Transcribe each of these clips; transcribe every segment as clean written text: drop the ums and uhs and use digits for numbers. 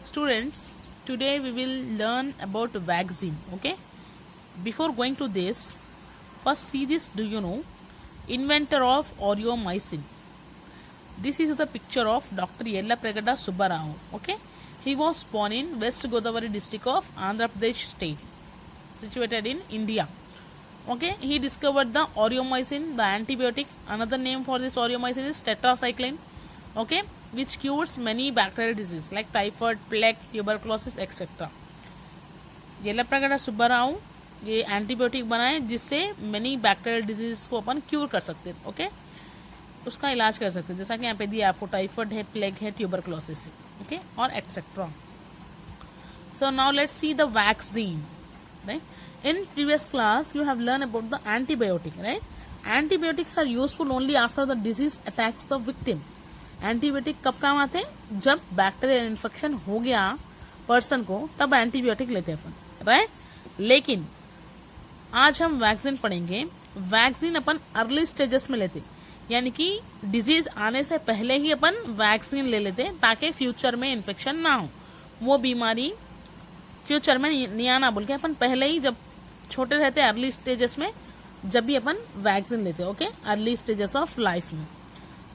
Students, today we will learn about vaccine. Okay. Before going to this, first see this. Do you know inventor of aureomycin? This is the picture of Dr. Yellapragada Subbarao. Okay. He was born in West Godavari district of Andhra Pradesh state, situated in India. Okay. He discovered the aureomycin, the antibiotic. Another name for this aureomycin is tetracycline. Okay, which cures many bacterial diseases like typhoid, plague, tuberculosis, etc. येल्लाप्रगड़ा Subbarao ये antibiotic बनाए जिससे many bacterial disease को अपन cure कर सकते हैं. Okay, उसका इलाज कर सकते हैं, जैसा कि यहाँ पे दिया आपको टाइफाइड है, प्लेग है, ट्यूबरकुलोसिस है. ओके, और etcetera. So now let's see the vaccine. Right, in previous class you have learn about the antibiotic. Right, antibiotics are useful only after the disease attacks the victim. Antibiotic कब काम आते हैं? जब bacterial infection हो गया person को, तब antibiotic लेते हैं अपन. राइट, लेकिन आज हम वैक्सीन पढ़ेंगे. वैक्सीन अपन अर्ली स्टेजेस में लेते, यानी कि डिजीज आने से पहले ही अपन वैक्सीन ले लेते ताकि फ्यूचर में इन्फेक्शन ना हो, वो बीमारी फ्यूचर में नहीं आना बोल के अपन पहले ही जब छोटे रहते अर्ली स्टेजेस में जब भी अपन वैक्सीन लेते. Okay, early stages of life में.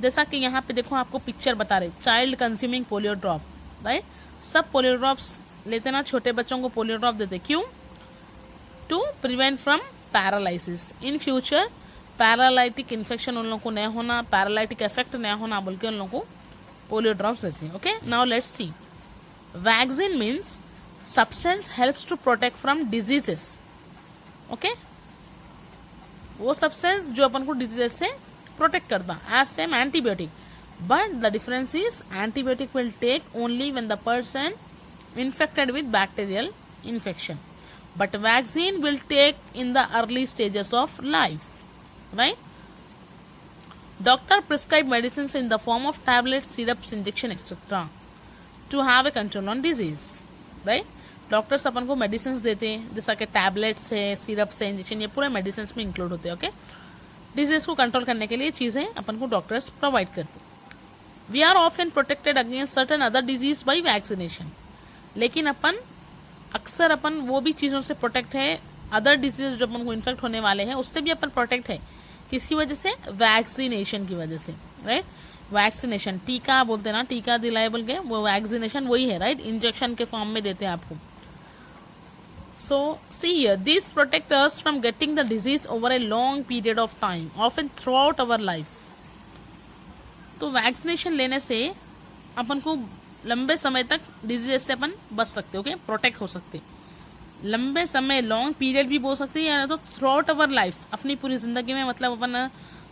जैसा कि यहाँ पे देखो आपको पिक्चर बता रहे, child consuming polio drop. Right, सब पोलियो ड्रॉप्स लेते ना, छोटे बच्चों को पोलियो ड्रॉप देते. क्यों? To prevent from paralysis. In future paralytic infection उन लोगों को नहीं होना, पैरालाइटिक इफेक्ट नहीं होना बोल के उन लोगों को पोलियो ड्रॉप्स देते हैं. Okay, now let's see. Vaccine means substance helps to protect from diseases. Okay, वो सब्सटेंस जो अपन को डिजीजेस से प्रोटेक्ट करता as same antibiotic, but the difference is antibiotic will take only when the person infected with bacterial infection, but vaccine will take in the early stages of life. Right, doctor prescribe medicine in the form of tablet, syrups, injection etcetera to have a control on disease. Right, doctors अपन को medicine देते हैं, जैसा कि tablets है, syrups है, injection, ये पूरे medicine में इंक्लूड होते हैं. ओके, डिजीज को कंट्रोल करने के लिए चीजें अपन को डॉक्टर्स प्रोवाइड करते. We are often protected against certain other disease by vaccination. लेकिन अपन अक्सर अपन वो भी चीजों से प्रोटेक्ट है, अदर डिजीज जो अपन को इन्फेक्ट होने वाले हैं उससे भी अपन प्रोटेक्ट है. किसकी वजह से? वैक्सीनेशन की वजह से. राइट, वैक्सीनेशन, टीका बोलते हैं ना, टीका दिलाए बोल के, वो वैक्सीनेशन वही है. राइट, इंजेक्शन के फॉर्म में देते हैं आपको. So, see here, these protect us from getting the disease over a long period of time, often throughout our life. तो वैक्सीनेशन लेने से अपन को लंबे समय तक डिजीज से अपन बच सकते. ओके, प्रोटेक्ट हो सकते. लंबे समय, लॉन्ग पीरियड भी बोल सकते हैं, या तो थ्रू आउट अवर लाइफ, अपनी पूरी जिंदगी में, मतलब अपन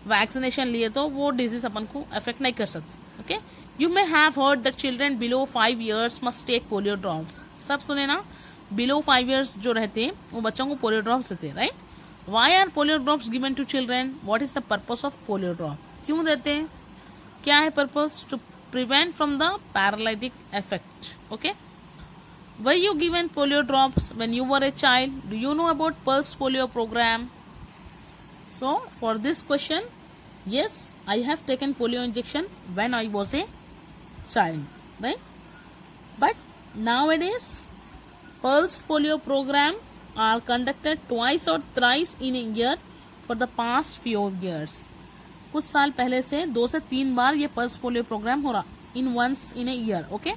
वैक्सीनेशन लिए तो वो डिजीज अपन को अफेक्ट नहीं कर सकते. Okay, you may have heard that children below 5 years must take polio drops. सब सुने ना, बिलो 5 years जो रहते हैं वो बच्चों को पोलियो ड्रॉप्स देते हैं. Right, why are polio drops given to children? What is the purpose of polio drop? क्यों देते हैं, क्या है purpose? To prevent from the paralytic effect. Okay, were you given polio drops when you were a child? Do you know about pulse polio programme? So for this question, yes, I have taken polio injection when I was a child. Right, but nowadays pulse polio program are conducted twice or thrice in a year for the past few years. कुछ साल पहले से 2 से 3 बार ये pulse polio programme हो रहा, in once in a year. Okay,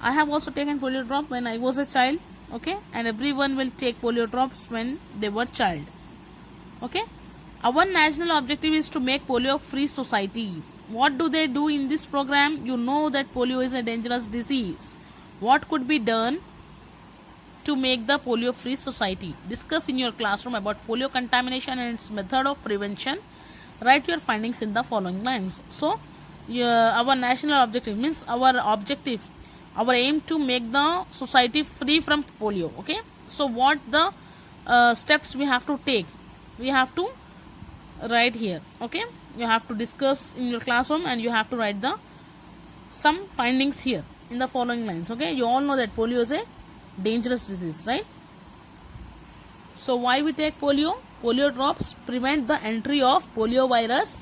I have also taken polio drop when I was a child. Okay, and everyone will take polio drops when they were child. Okay, our national objective is to make polio free society. What do they do in this program? You know that polio is a dangerous disease. What could be done to make the polio free society? Discuss in your classroom about polio contamination and its method of prevention. Write your findings in the following lines. So our national objective means our aim to make the society free from polio. Okay, so what the steps we have to take? We have to write here. Okay, you have to discuss in your classroom and you have to write the some findings here in the following lines. Okay, you all know that polio is a dangerous disease, right? So why we take polio? Polio drops prevent the entry of polio virus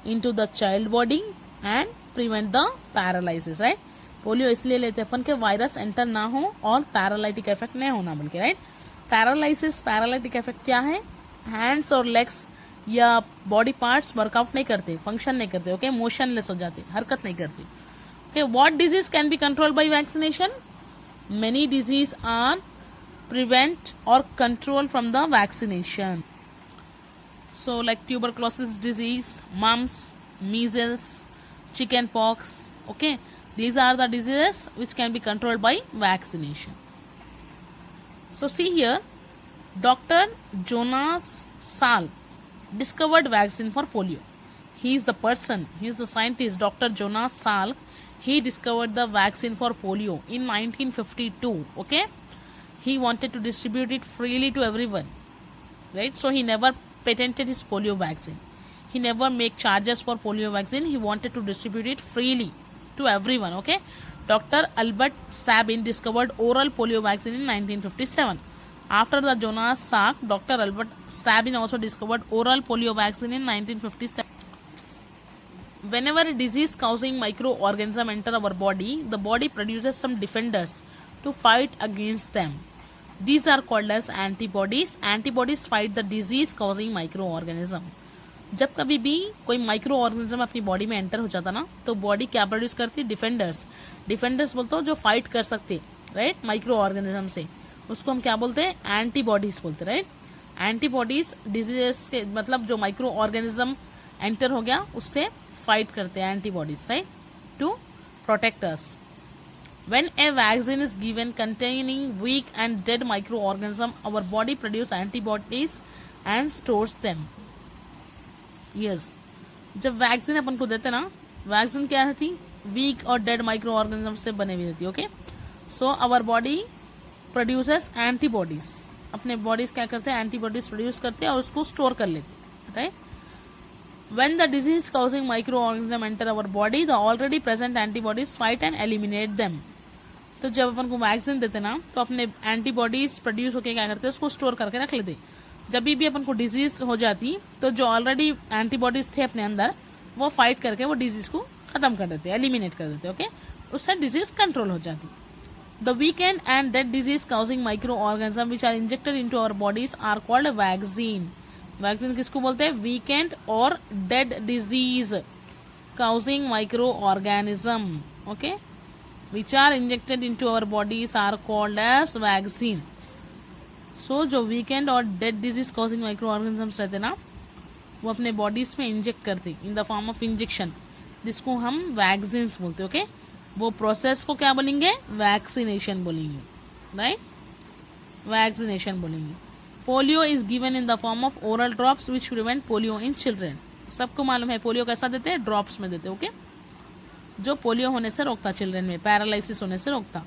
into the child body and prevent the paralysis. Right, polio इसलिए लेते हैं अपन के virus enter ना हो और paralytic effect नहीं होना बोल के, राइट। पैरालाइसिस, पैरालाइटिक इफेक्ट क्या है? हैंड्स और लेग्स या बॉडी पार्ट्स वर्कआउट नहीं करते, फंक्शन नहीं करते, ओके, मोशनलेस हो जाते, हरकत नहीं करती। Okay, what disease can be controlled by vaccination? Many disease are prevent or control from the vaccination. So like tuberculosis disease, mumps, measles, chicken pox, okay, these are the diseases which can be controlled by vaccination. So see here, Dr. Jonas Salk discovered vaccine for polio. He is the person, he is the scientist, Dr. Jonas Salk. He discovered the vaccine for polio in 1952, okay. He wanted to distribute it freely to everyone, right? So he never patented his polio vaccine. He never make charges for polio vaccine. He wanted to distribute it freely to everyone, okay? Dr. Albert Sabin discovered oral polio vaccine in 1957. After the Jonas Salk, Dr. Albert Sabin also discovered oral polio vaccine in 1957. Whenever a disease causing microorganism enter our body, the body produces some defenders to fight against them. These are called as antibodies. Antibodies fight the disease causing microorganism. जब कभी भी कोई micro organism अपनी body में enter हो जाता ना, तो बॉडी क्या प्रोड्यूस करती है? डिफेंडर्स। डिफेंडर्स बोलते हो जो फाइट कर सकते, राइट, माइक्रो ऑर्गेनिज्म से, उसको हम क्या बोलते हैं? एंटीबॉडीज बोलते, राइट। एंटीबॉडीज डिजीजेस के मतलब जो माइक्रो ऑर्गेनिज्म एंटर हो गया उससे फाइट करते हैं, antibodies, right, to protect us. When a vaccine is given containing weak and dead microorganism, our body produces antibodies and stores them. Yes, जब वैक्सीन अपन को देते ना, वैक्सीन क्या रहती? वीक और डेड माइक्रो ऑर्गेनिज्म से बने हुई रहती, okay. So our body produces antibodies. अपने बॉडीज क्या करते हैं? एंटीबॉडीज प्रोड्यूस करते हैं और उसको स्टोर कर लेते हैं, right. When the disease causing microorganism enter our body, the already present antibodies fight and eliminate them. तो जब अपन को वैक्सीन देते ना, तो अपने एंटीबॉडीज प्रोड्यूस होकर क्या करते हैं? उसको स्टोर करके रख लेते. जब भी अपन को डिजीज हो जाती, तो जो ऑलरेडी एंटीबॉडीज थे अपने अंदर, वो फाइट करके वो डिजीज को खत्म कर देते, एलिमिनेट कर देते, ओके. उससे डिजीज कंट्रोल हो जाती. The weakened and dead disease causing microorganism which are injected into our bodies are called vaccine. Vaccine किसको बोलते हैं? वीकेंड और dead disease causing microorganism, okay, which are injected into our bodies are called as vaccine. So जो weakened और dead disease causing microorganisms रहते ना, वो अपने bodies में inject करते in the form of injection, जिसको हम vaccines बोलते, ओके. वो process को क्या बोलेंगे? vaccination बोलेंगे, right? vaccination बोलेंगे. Polio is given in the form of oral drops which prevent polio in children. सबको मालूम है पोलियो कैसा देते हैं? ड्रॉप्स में देते, ओके, जो पोलियो होने से रोकता, चिल्ड्रन में पैरालाइसिस होने से रोकता.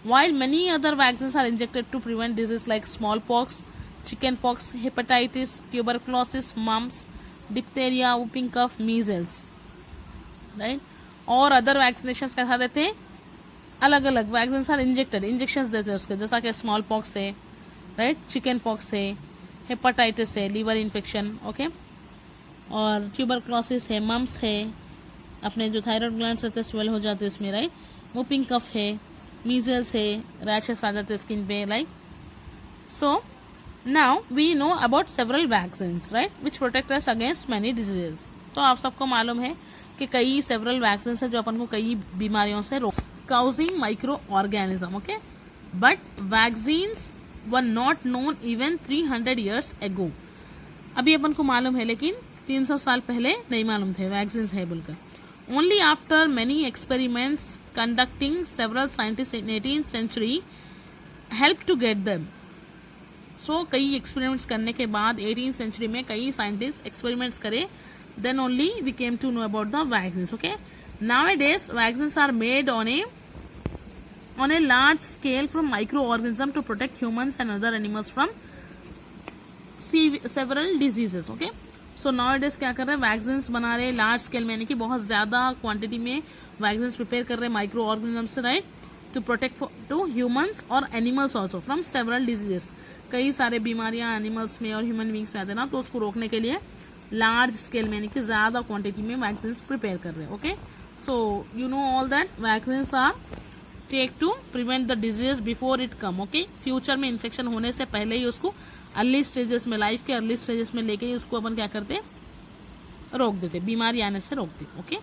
While many other vaccines are injected to prevent diseases like smallpox, chickenpox, hepatitis, tuberculosis, mumps, diphtheria, whooping cough, measles, right? और अदर वैक्सीनेशन कैसा देते हैं? अलग अलग वैक्सीन आर इंजेक्टेड, इंजेक्शन देते हैं उसके, जैसा कि स्मॉल पॉक्स है, राइट, चिकन पॉक्स है, हेपेटाइटिस है, लीवर इन्फेक्शन, ओके, और ट्यूबरक्लोसिस है, मम्स है, अपने जो थायराइड ग्लैंड्स रहते हैं स्वेल हो जाते हैं इसमें, राइट, वूपिंग कफ है, मीजल्स है, रैशेस आ जाते हैं स्किन पे, like. So now we know about several vaccines, right, which protect us against many diseases. तो आप सबको मालूम है कि कई सेवरल वैक्सीन है जो अपन को कई बीमारियों से रोक, causing microorganism, okay. But vaccines were not known even 300 years ago. अभी अपन को मालूम है, लेकिन 300 साल पहले नहीं मालूम थे वैक्सीन है बोलकर. Only after many experiments conducting several scientists in 18th century helped to get them. So कई experiments करने के बाद 18th century में कई scientists experiments करे, then only we came to know about the vaccines, okay. Nowadays vaccines are made on a large scale from microorganisms to protect humans and other animals from several diseases, okay. So nowadays क्या कर रहे हैं? Vaccines बना रहे large scale में, यानी कि बहुत ज्यादा क्वांटिटी में वैक्सीन्स प्रिपेयर कर रहे हैं माइक्रो ऑर्गेनिज्म से, right, to protect to humans और animals also from several diseases. कई सारे बीमारियां एनिमल्स में और ह्यूमन बींग्स में आते हैं ना, तो उसको रोकने के लिए लार्ज स्केल में यानी कि ज्यादा क्वांटिटी में वैक्सीन्स प्रिपेयर कर रहे हैं, okay. So you know all that vaccines are take to prevent the disease before it come. Okay, future में इन्फेक्शन होने से पहले ही उसको अर्ली स्टेजेस में, लाइफ के अर्ली स्टेजेस में लेके ही उसको अपन क्या करते, रोक देते, बीमारी आने से रोकते. ओके.